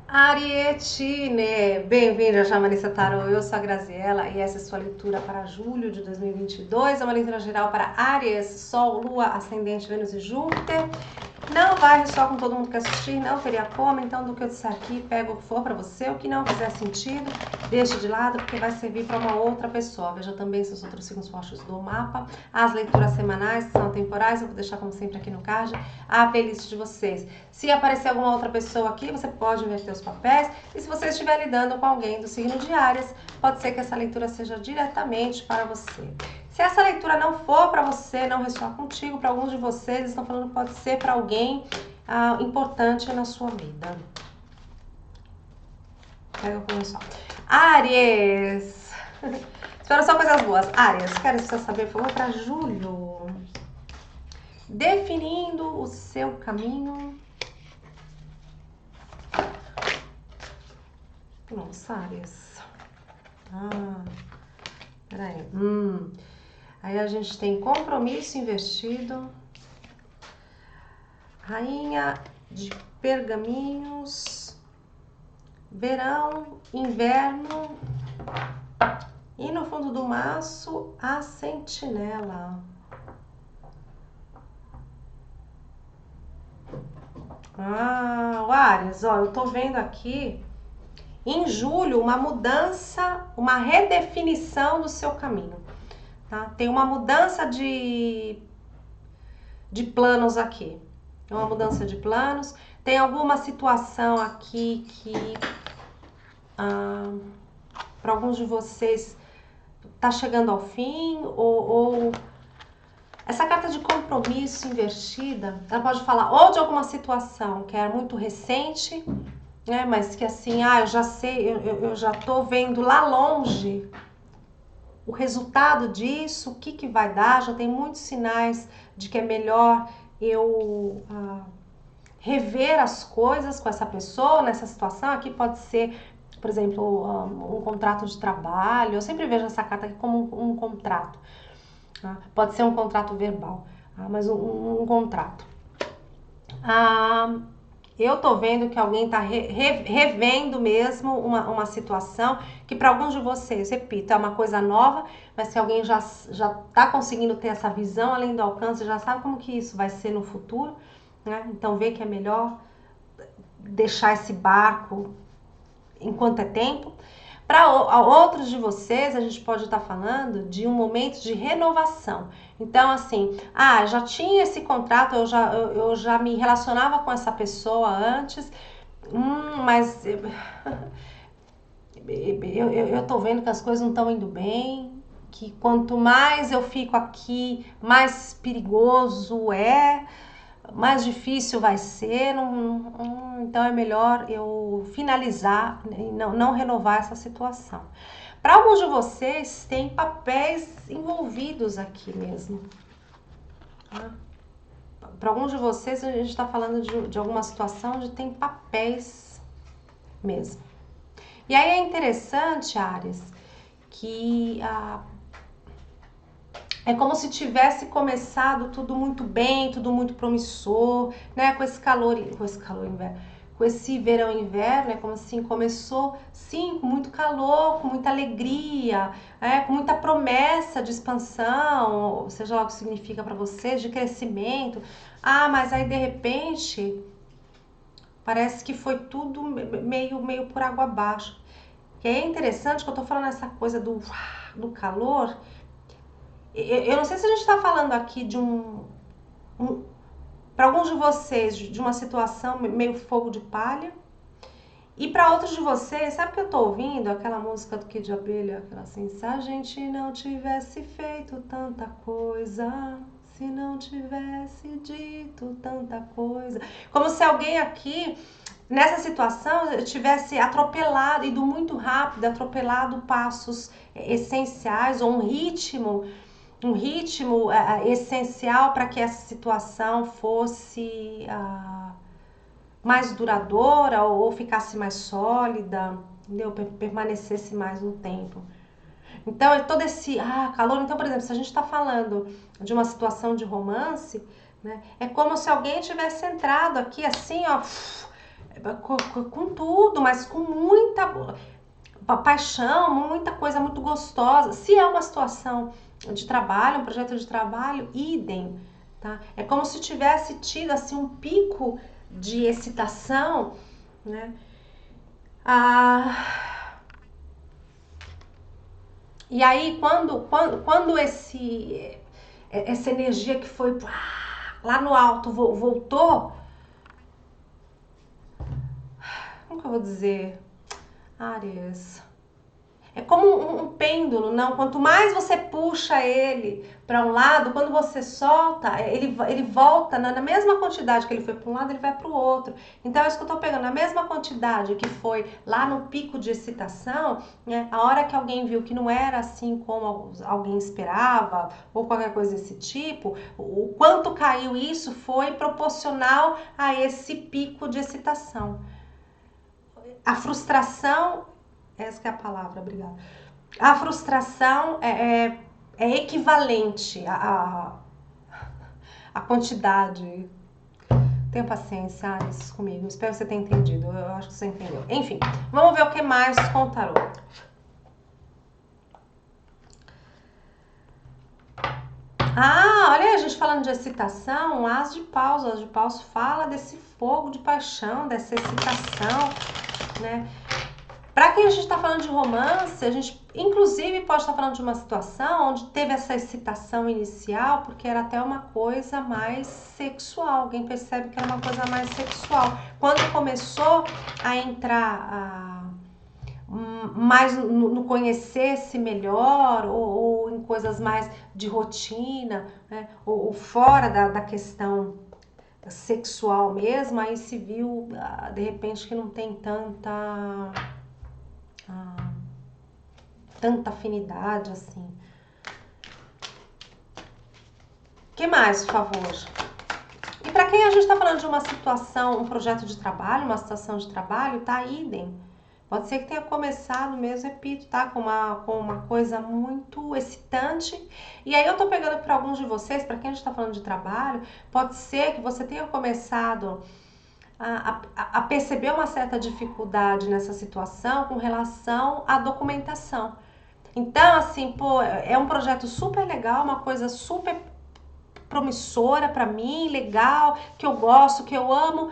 Arietine, bem-vindo a Jamanissa Tarô, eu sou a Graziella e essa é a sua leitura para julho de 2022, é uma leitura geral para Áries, Sol, Lua, Ascendente, Vênus e Júpiter. Não vai ressoar com todo mundo que assistir, não teria como, então do que eu disser aqui, pega o que for para você, o que não fizer sentido, deixa de lado, porque vai servir para uma outra pessoa. Veja também seus outros signos fortes do mapa, as leituras semanais, que são temporais, eu vou deixar como sempre aqui no card, a playlist de vocês. Se aparecer alguma outra pessoa aqui, você pode inverter os papéis, e se você estiver lidando com alguém do signo de Áries, pode ser que essa leitura seja diretamente para você. Se essa leitura não for para você, não ressoar contigo, para alguns de vocês, eles estão falando que pode ser para alguém importante na sua vida. Pega o começar. Áries! Espero só coisas boas. Áries, quero você saber, por favor, para julho. Definindo o seu caminho. Nossa, Áries. Peraí. Aí a gente tem compromisso investido, rainha de pergaminhos, verão, inverno e no fundo do maço a sentinela. O Áries, ó, eu tô vendo aqui em julho uma mudança, uma redefinição do seu caminho. Tá? Tem uma mudança de planos aqui. Uma mudança de planos. Tem alguma situação aqui que para alguns de vocês tá chegando ao fim ou essa carta de compromisso invertida, ela pode falar ou de alguma situação que é muito recente, né, mas que assim, eu já sei, eu já tô vendo lá longe o resultado disso, o que vai dar, já tem muitos sinais de que é melhor eu rever as coisas com essa pessoa, nessa situação. Aqui pode ser, por exemplo, um contrato de trabalho. Eu sempre vejo essa carta aqui como um contrato. Tá? Pode ser um contrato verbal, mas um contrato. Eu tô vendo que alguém tá revendo mesmo uma situação que para alguns de vocês, repito, é uma coisa nova, mas se alguém já tá conseguindo ter essa visão além do alcance, já sabe como que isso vai ser no futuro, né? Então vê que é melhor deixar esse barco enquanto é tempo. Para outros de vocês, a gente pode estar falando de um momento de renovação. Então, assim, já tinha esse contrato, eu já me relacionava com essa pessoa antes, mas eu tô vendo que as coisas não estão indo bem, que quanto mais eu fico aqui, mais perigoso mais difícil vai ser, então é melhor eu finalizar e não renovar essa situação. Para alguns de vocês, tem papéis envolvidos aqui mesmo. Para alguns de vocês, a gente está falando de alguma situação onde tem papéis mesmo. E aí é interessante, Áries, que é como se tivesse começado tudo muito bem, tudo muito promissor, né? Com esse inverno, com esse verão e inverno, é como assim, começou, sim, com muito calor, com muita alegria, com muita promessa de expansão, seja lá o que significa para vocês, de crescimento. Mas aí de repente parece que foi tudo meio por água abaixo. E é interessante que eu tô falando essa coisa do calor. Eu não sei se a gente está falando aqui de para alguns de vocês, de uma situação meio fogo de palha. E para outros de vocês, sabe o que eu tô ouvindo? Aquela música do Kid de Abelha, aquela assim, se a gente não tivesse feito tanta coisa, se não tivesse dito tanta coisa. Como se alguém aqui, nessa situação, tivesse atropelado, ido muito rápido, atropelado passos essenciais ou um ritmo essencial para que essa situação fosse mais duradoura ou ficasse mais sólida, entendeu? Permanecesse mais no tempo. Então, é todo esse calor. Então, por exemplo, se a gente está falando de uma situação de romance, né, é como se alguém tivesse entrado aqui assim, com tudo, mas com muita paixão, muita coisa muito gostosa. Se é uma situação de trabalho, um projeto de trabalho, idem, tá? É como se tivesse tido assim um pico de excitação, né? E aí quando essa energia que foi lá no alto voltou, como que eu vou dizer? Áries. É como um pêndulo, não? Quanto mais você puxa ele para um lado, quando você solta, ele volta na mesma quantidade que ele foi para um lado, ele vai para o outro. Então é isso que eu tô pegando, na mesma quantidade que foi lá no pico de excitação, né? A hora que alguém viu que não era assim como alguém esperava, ou qualquer coisa desse tipo, o quanto caiu isso foi proporcional a esse pico de excitação. A frustração, essa que é a palavra, obrigada. A frustração é equivalente à quantidade. Tenha paciência, Ares, comigo. Espero que você tenha entendido. Eu acho que você entendeu. Enfim, vamos ver o que mais com o tarô. Olha aí, a gente falando de excitação, o As de Paus. O As de Paus fala desse fogo de paixão, dessa excitação, né? Para quem a gente está falando de romance, a gente inclusive pode estar falando de uma situação onde teve essa excitação inicial, porque era até uma coisa mais sexual. Alguém percebe que era uma coisa mais sexual. Quando começou a entrar mais no conhecer-se melhor, ou em coisas mais de rotina, né? ou fora da questão sexual mesmo, aí se viu de repente que não tem tanta afinidade assim. O que mais, por favor? E para quem a gente está falando de uma situação, um projeto de trabalho, uma situação de trabalho, tá? Idem. Pode ser que tenha começado mesmo, repito, tá? Com uma coisa muito excitante. E aí eu tô pegando para alguns de vocês, para quem a gente tá falando de trabalho, pode ser que você tenha começado a perceber uma certa dificuldade nessa situação com relação à documentação. Então, assim, pô, é um projeto super legal, uma coisa super promissora para mim, legal, que eu gosto, que eu amo,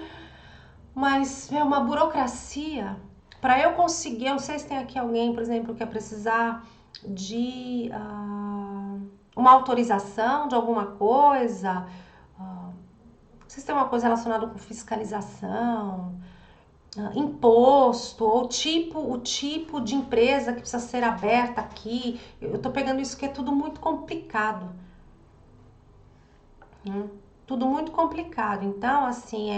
mas é uma burocracia. Para eu conseguir, eu não sei se tem aqui alguém, por exemplo, que ia precisar de uma autorização de alguma coisa, vocês têm uma coisa relacionada com fiscalização, imposto, ou o tipo de empresa que precisa ser aberta aqui. Eu tô pegando isso que é tudo muito complicado. Tudo muito complicado. Então, assim,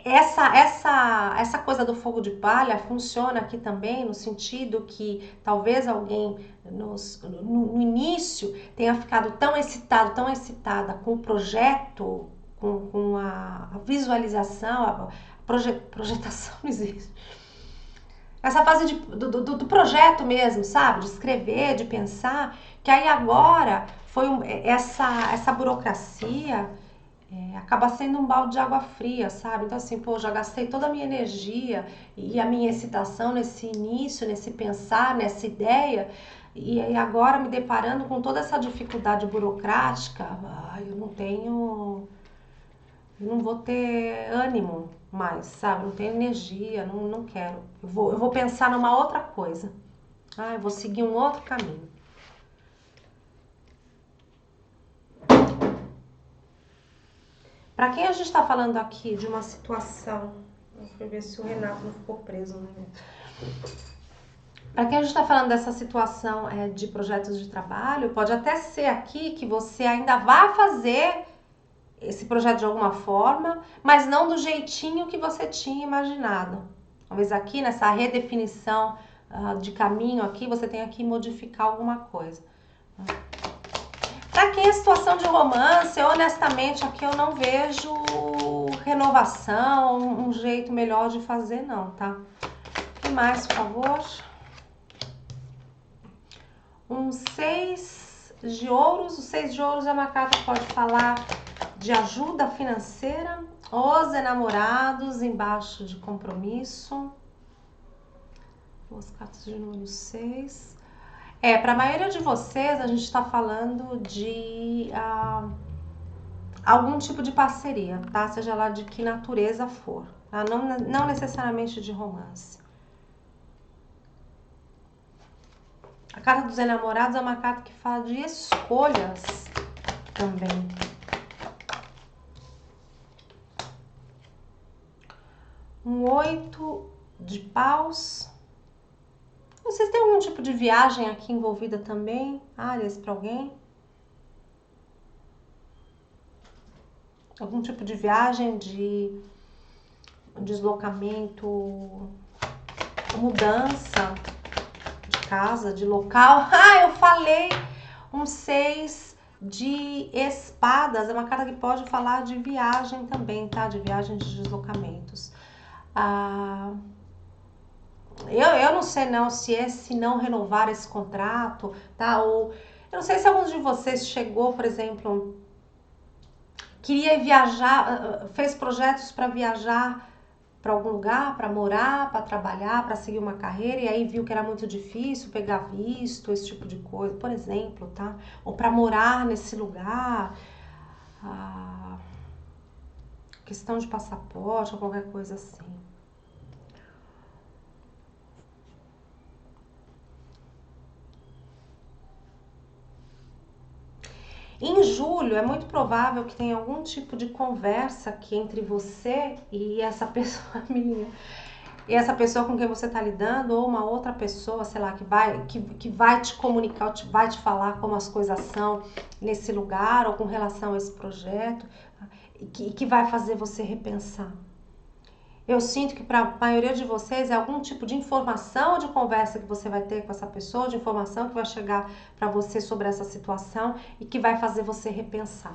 essa coisa do fogo de palha funciona aqui também no sentido que talvez alguém no início tenha ficado tão excitado, tão excitada com o projeto, com a visualização, a projetação não existe. Essa fase do projeto mesmo, sabe? De escrever, de pensar, que aí agora foi essa burocracia acaba sendo um balde de água fria, sabe? Então assim, pô, já gastei toda a minha energia e a minha excitação nesse início, nesse pensar, nessa ideia, e agora me deparando com toda essa dificuldade burocrática, eu não vou ter ânimo mais, sabe? Não tenho energia, não quero. Eu vou pensar numa outra coisa. Eu vou seguir um outro caminho. Para quem a gente está falando aqui de uma situação, deixa eu ver se o Renato não ficou preso, né? Para quem a gente está falando dessa situação de projetos de trabalho, pode até ser aqui que você ainda vai fazer esse projeto de alguma forma, mas não do jeitinho que você tinha imaginado. Talvez aqui nessa redefinição de caminho aqui, você tenha que modificar alguma coisa. Para quem é situação de romance, honestamente, aqui eu não vejo renovação, um jeito melhor de fazer não, tá? O que mais, por favor? Um 6 de ouros. O 6 de ouros é uma carta que pode falar de ajuda financeira, Os enamorados embaixo de compromisso. Duas cartas de número 6. Para a maioria de vocês, a gente está falando de algum tipo de parceria, tá? Seja lá de que natureza for, tá? Não necessariamente de romance. A carta dos enamorados é uma carta que fala de escolhas também. Um 8 de paus. Vocês têm algum tipo de viagem aqui envolvida também? Áreas para alguém? Algum tipo de viagem, de deslocamento, mudança de casa, de local. Eu falei um 6 de espadas. É uma carta que pode falar de viagem também, tá? De viagem, de deslocamentos. Eu não sei não se não renovar esse contrato, tá? Ou eu não sei se alguns de vocês chegou, por exemplo, queria viajar, fez projetos para viajar para algum lugar, para morar, para trabalhar, para seguir uma carreira, e aí viu que era muito difícil pegar visto, esse tipo de coisa, por exemplo, tá? Ou para morar nesse lugar, questão de passaporte ou qualquer coisa assim. Em julho, é muito provável que tenha algum tipo de conversa aqui entre você e essa pessoa, menina, e essa pessoa com quem você está lidando, ou uma outra pessoa, sei lá, que vai te comunicar, vai te falar como as coisas são nesse lugar, ou com relação a esse projeto, e que vai fazer você repensar. Eu sinto que para a maioria de vocês é algum tipo de informação ou de conversa que você vai ter com essa pessoa, de informação que vai chegar para você sobre essa situação e que vai fazer você repensar.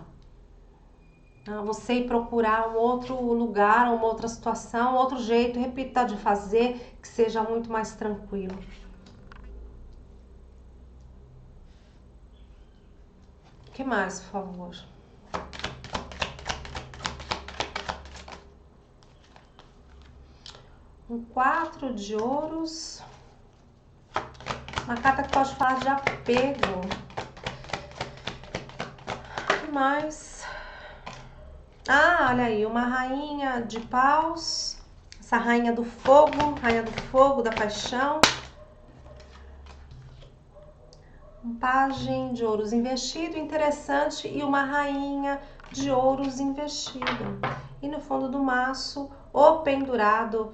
Você ir procurar um outro lugar, uma outra situação, outro jeito, repito, de fazer que seja muito mais tranquilo. O que mais, por favor? Um 4 de ouros. Uma carta que pode falar de apego. O que mais? Olha aí, uma rainha de paus. Essa rainha do fogo, da paixão. Um pajem de ouros investido, interessante, e uma rainha de ouros investido. E no fundo do maço, o pendurado,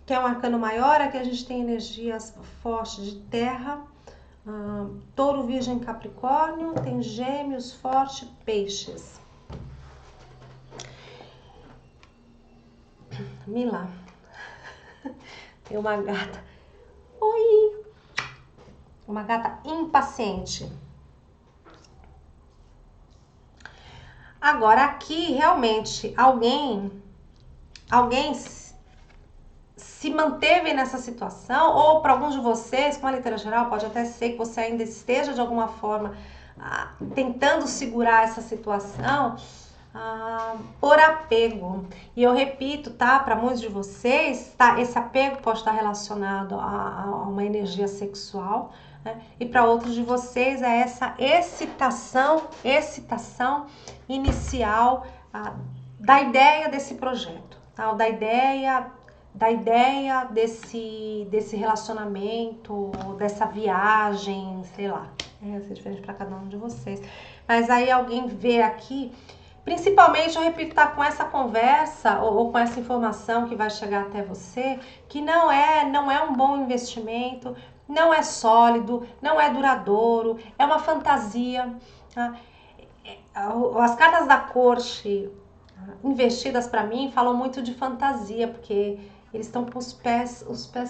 que é um arcano maior, aqui a gente tem energias fortes de terra, touro, virgem, capricórnio, tem gêmeos, forte, peixes. Mila, tem uma gata. Oi! Uma gata impaciente. Agora aqui realmente alguém se manteve nessa situação, ou para alguns de vocês, com a letra geral, pode até ser que você ainda esteja de alguma forma tentando segurar essa situação por apego. E eu repito, tá? Para muitos de vocês, tá? Esse apego pode estar relacionado a uma energia sexual, né? E para outros de vocês é essa excitação inicial da ideia desse projeto, tá? Da ideia desse relacionamento, dessa viagem, sei lá. Vai ser diferente para cada um de vocês. Mas aí alguém vê aqui, principalmente, eu repito, tá com essa conversa ou com essa informação que vai chegar até você, que não é um bom investimento, não é sólido, não é duradouro, é uma fantasia. Tá? As cartas da corte investidas para mim falam muito de fantasia, porque eles estão com os pés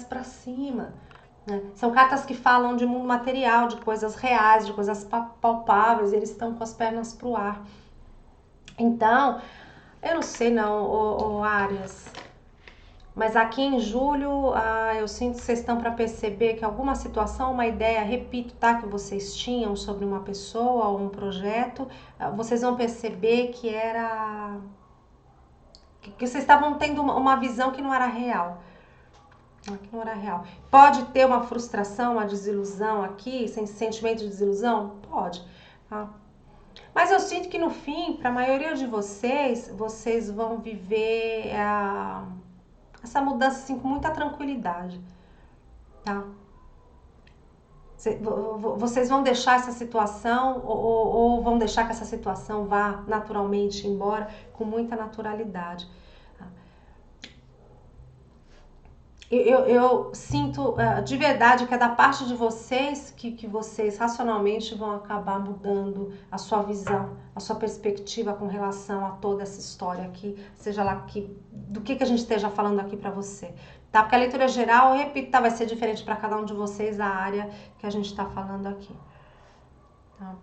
para cima. Né? São cartas que falam de mundo material, de coisas reais, de coisas palpáveis, eles estão com as pernas pro ar. Então, eu não sei não, Áries, mas aqui em julho eu sinto que vocês estão para perceber que alguma situação, uma ideia, repito, tá, que vocês tinham sobre uma pessoa ou um projeto, vocês vão perceber que era que vocês estavam tendo uma visão que não era real. Que não era real. Pode ter uma frustração, uma desilusão aqui, sem sentimento de desilusão? Pode. Tá? Mas eu sinto que no fim, para a maioria de vocês, vocês vão viver essa mudança assim, com muita tranquilidade. Tá? Vocês vão deixar essa situação ou vão deixar que essa situação vá naturalmente embora com muita naturalidade. Eu sinto de verdade que é da parte de vocês que vocês racionalmente vão acabar mudando a sua visão, a sua perspectiva com relação a toda essa história aqui, seja lá do que a gente esteja falando aqui pra você. Tá? Porque a leitura geral, eu repito, tá, vai ser diferente para cada um de vocês a área que a gente tá falando aqui. Tá?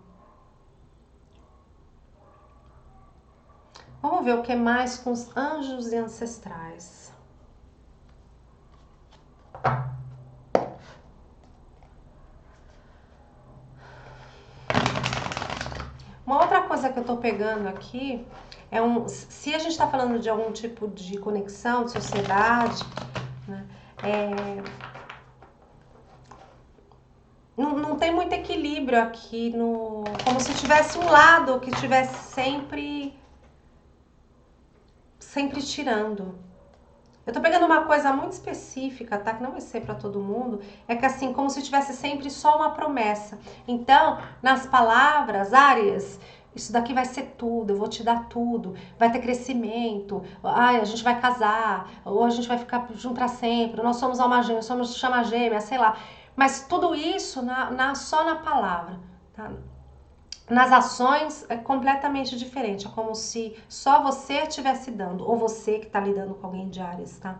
Vamos ver o que mais com os anjos e ancestrais. Uma outra coisa que eu tô pegando aqui é se a gente está falando de algum tipo de conexão, de sociedade, né, não tem muito equilíbrio aqui, como se tivesse um lado que estivesse sempre tirando. Eu tô pegando uma coisa muito específica, tá? Que não vai ser pra todo mundo. É que assim, como se tivesse sempre só uma promessa. Então, nas palavras, Áries, isso daqui vai ser tudo, eu vou te dar tudo, vai ter crescimento, ai, a gente vai casar, ou a gente vai ficar junto pra sempre, nós somos alma gêmea, somos chama gêmea, sei lá. Mas tudo isso só na palavra, tá? Nas ações é completamente diferente. É como se só você estivesse dando, ou você que está lidando com alguém de Áries, tá?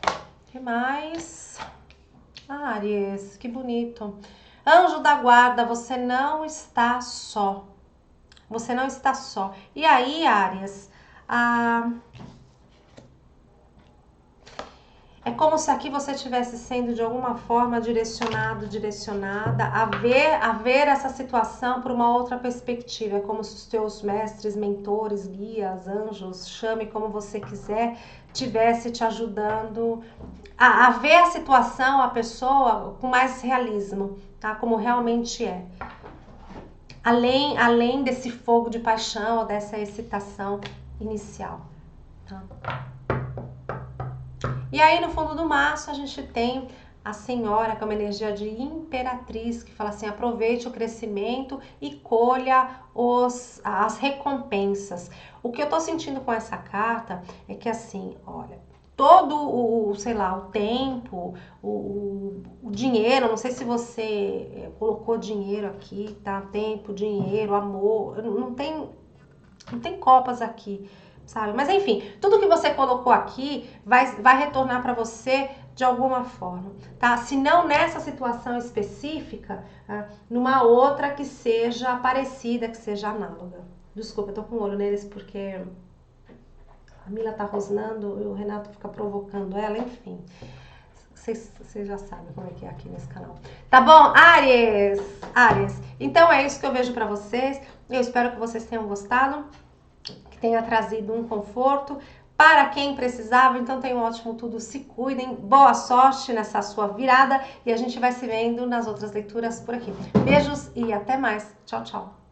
O que mais? Áries, que bonito. Anjo da guarda, você não está só. Você não está só. E aí, Áries, é como se aqui você estivesse sendo de alguma forma direcionada a ver essa situação por uma outra perspectiva. É como se os teus mestres, mentores, guias, anjos, chame como você quiser, tivesse te ajudando a ver a situação, a pessoa com mais realismo, tá? Como realmente é. Além desse fogo de paixão, dessa excitação inicial, tá? E aí, no fundo do maço, a gente tem a senhora, que é uma energia de imperatriz, que fala assim, aproveite o crescimento e colha as recompensas. O que eu tô sentindo com essa carta é que assim, olha, todo sei lá, o tempo, o dinheiro, não sei se você colocou dinheiro aqui, tá? Tempo, dinheiro, amor, não tem copas aqui, sabe? Mas enfim, tudo que você colocou aqui vai retornar para você de alguma forma, tá? Se não nessa situação específica, numa outra que seja parecida, que seja análoga. Desculpa, eu tô com o olho neles porque a Mila tá rosnando e o Renato fica provocando ela, enfim. Vocês já sabem como é que é aqui nesse canal. Tá bom? Áries! Então é isso que eu vejo pra vocês. Eu espero que vocês tenham gostado, que tenha trazido um conforto para quem precisava. Então tenham um ótimo tudo, se cuidem. Boa sorte nessa sua virada e a gente vai se vendo nas outras leituras por aqui. Beijos e até mais. Tchau, tchau.